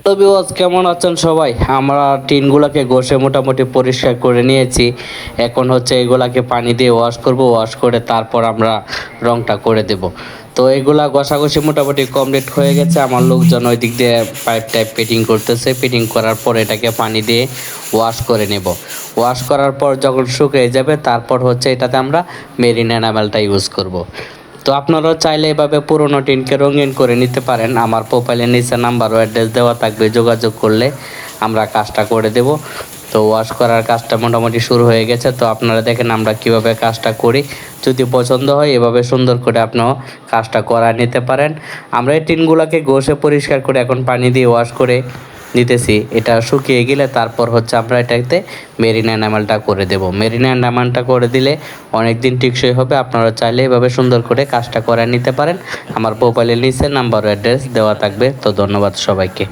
তো ভিউয়ার্স কেমন আছেন সবাই? আমরা টিনগুলোকে ঘষে মোটামুটি পরিষ্কার করে নিয়েছি। এখন হচ্ছে এগুলাকে পানি দিয়ে ওয়াশ করব, ওয়াশ করে তারপর আমরা রংটা করে দেব। তো এগুলা ঘষাঘষি মোটামুটি কমপ্লিট হয়ে গেছে। আমার লোকজন ওই দিক দিয়ে পাইপ টাইপ ফিটিং করতেছে। ফিটিং করার পর এটাকে পানি দিয়ে ওয়াশ করে নেব। ওয়াশ করার পর যখন শুকিয়ে যাবে তারপর হচ্ছে এটাতে আমরা মেরিন এনামেলটা ইউজ করব। তো আপনারাও চাইলে এভাবে পুরোনো টিনকে রঙিন করে নিতে পারেন। আমার প্রোফাইলের নিচে নাম্বার ও অ্যাড্রেস দেওয়া থাকবে, যোগাযোগ করলে আমরা কাজটা করে দেব। তো ওয়াশ করার কাজটা মোটামুটি শুরু হয়ে গেছে। তো আপনারা দেখেন আমরা কিভাবে কাজটা করি। যদি পছন্দ হয় এভাবে সুন্দর করে আপনিও কাজটা করা নিতে পারেন। আমরা এই টিনগুলোকে ঘষে পরিষ্কার করে এখন পানি দিয়ে ওয়াশ করে দিতেছি। এটা শুকিয়ে গেলে তারপর হচ্ছে আমরা এটাতে মেরিন এনামেলটা করে দেব। মেরিন এনামেলটা করে দিলে অনেক দিন টেকসই হবে। আপনারা চাইলে এভাবে সুন্দর করে কাজটা করে নিতে পারেন। আমার প্রোফাইলের নিচে নাম্বার ও অ্যাড্রেস দেওয়া থাকবে। তো ধন্যবাদ সবাইকে।